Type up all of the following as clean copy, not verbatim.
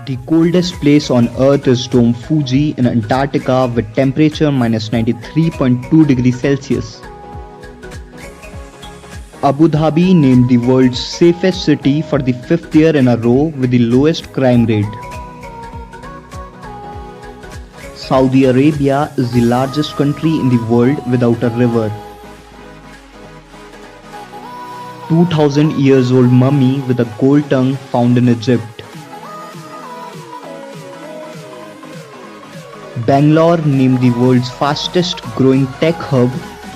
The coldest place on Earth is Dome Fuji in Antarctica with temperature -93.2 degrees Celsius. Abu Dhabi named the world's safest city for the fifth year in a row with the lowest crime rate. Saudi Arabia is the largest country in the world without a river. 2000 years old mummy with a gold tongue found in Egypt. Bangalore named the world's fastest growing tech hub,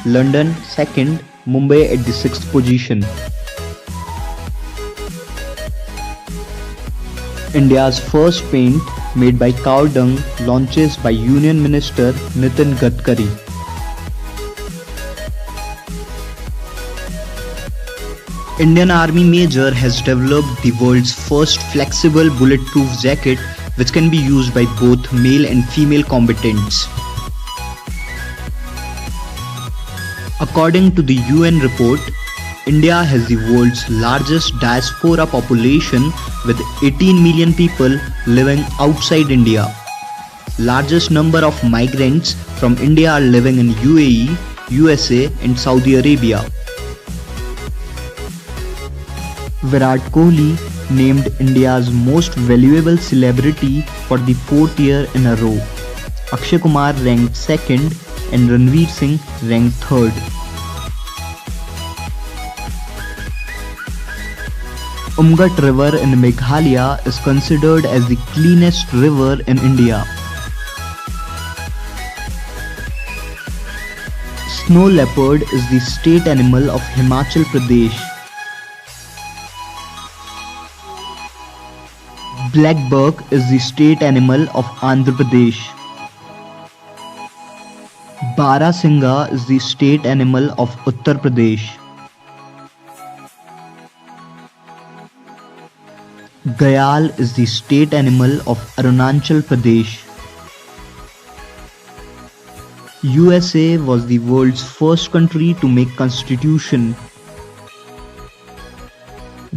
London second, Mumbai at the 6th position. India's first paint made by cow dung launches by Union Minister Nitin Gadkari. Indian Army Major has developed the world's first flexible bulletproof jacket which can be used by both male and female combatants. According to the UN report, India has the world's largest diaspora population with 18 million people living outside India. Largest number of migrants from India are living in UAE, USA and Saudi Arabia. Virat Kohli named India's most valuable celebrity for the 4th year in a row. Akshay Kumar ranked 2nd and Ranveer Singh ranked 3rd. Umgat River in Meghalaya is considered as the cleanest river in India. Snow leopard is the state animal of Himachal Pradesh. Black buck is the state animal of Andhra Pradesh. Barasingha is the state animal of Uttar Pradesh. Gayal is the state animal of Arunachal Pradesh. USA was the world's first country to make constitution.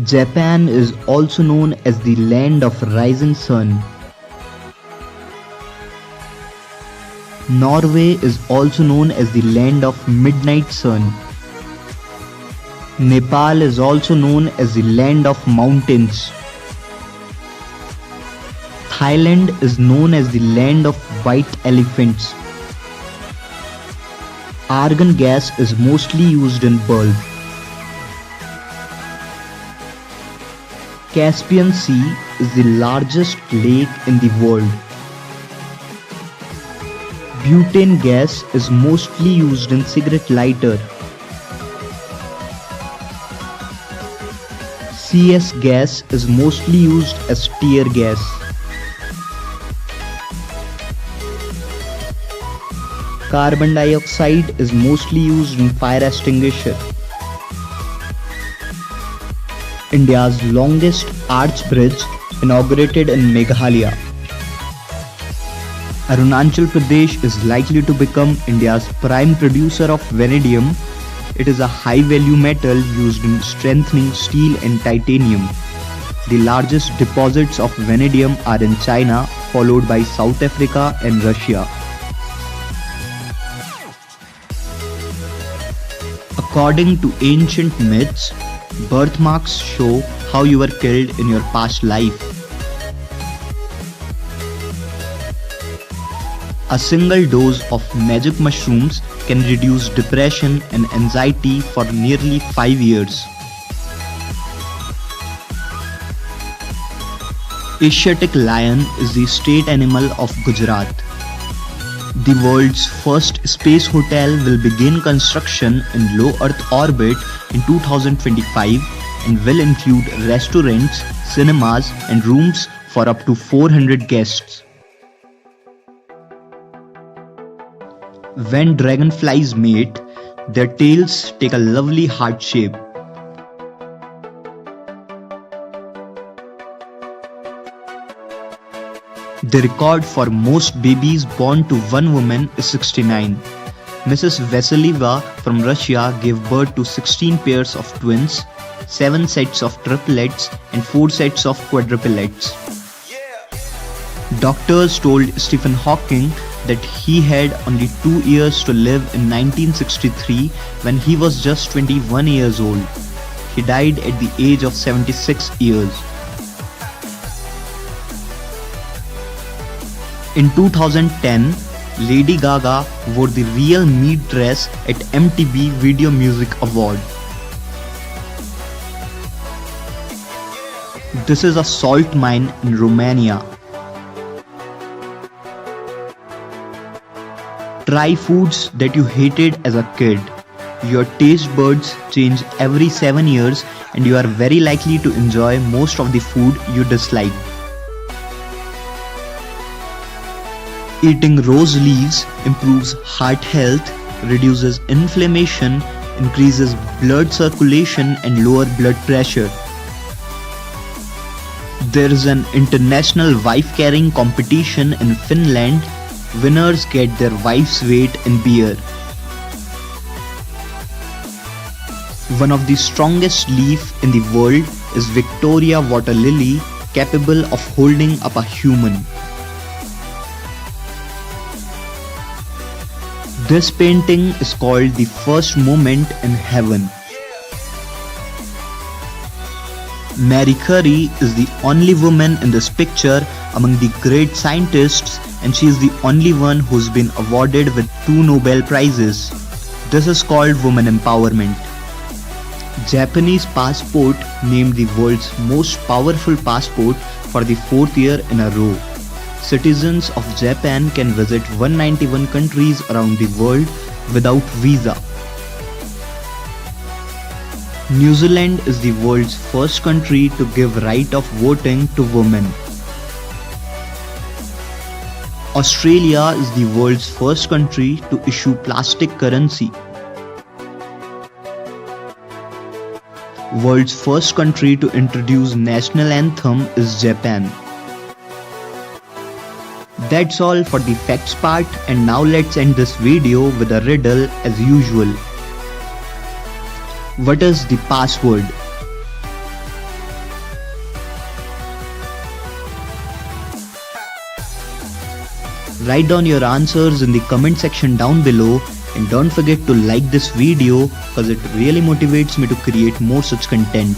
Japan is also known as the land of rising sun. Norway is also known as the land of midnight sun. Nepal is also known as the land of mountains. Thailand is known as the land of white elephants. Argon gas is mostly used in bulb. Caspian Sea is the largest lake in the world. Butane gas is mostly used in cigarette lighter. CS gas is mostly used as tear gas. Carbon dioxide is mostly used in fire extinguisher. India's longest arch bridge inaugurated in Meghalaya. Arunachal Pradesh is likely to become India's prime producer of vanadium. It is a high-value metal used in strengthening steel and titanium. The largest deposits of vanadium are in China, followed by South Africa and Russia. According to ancient myths, birthmarks show how you were killed in your past life. A single dose of magic mushrooms can reduce depression and anxiety for nearly 5 years. Asiatic lion is the state animal of Gujarat. The world's first space hotel will begin construction in low Earth orbit in 2025 and will include restaurants, cinemas and rooms for up to 400 guests. When dragonflies mate, their tails take a lovely heart shape. The record for most babies born to one woman is 69. Mrs. Vasilieva from Russia gave birth to 16 pairs of twins, 7 sets of triplets and 4 sets of quadruplets. Doctors told Stephen Hawking that he had only 2 years to live in 1963 when he was just 21 years old. He died at the age of 76 years. In 2010, Lady Gaga wore the Real Me dress at MTV Video Music Award. This is a salt mine in Romania. Try foods that you hated as a kid. Your taste buds change every 7 years and you are very likely to enjoy most of the food you dislike. Eating rose leaves improves heart health, reduces inflammation, increases blood circulation and lower blood pressure. There is an international wife carrying competition in Finland. Winners get their wife's weight in beer. One of the strongest leaf in the world is Victoria water lily, capable of holding up a human. This painting is called The First Moment in Heaven. Mary Curie is the only woman in this picture among the great scientists, and she is the only one who's been awarded with 2 Nobel Prizes. This is called woman empowerment. Japanese passport named the world's most powerful passport for the 4th year in a row. Citizens of Japan can visit 191 countries around the world without visa. New Zealand is the world's first country to give right of voting to women. Australia is the world's first country to issue plastic currency. World's first country to introduce national anthem is Japan. That's all for the facts part, and now let's end this video with a riddle as usual. What is the password? Write down your answers in the comment section down below, and don't forget to like this video cause it really motivates me to create more such content.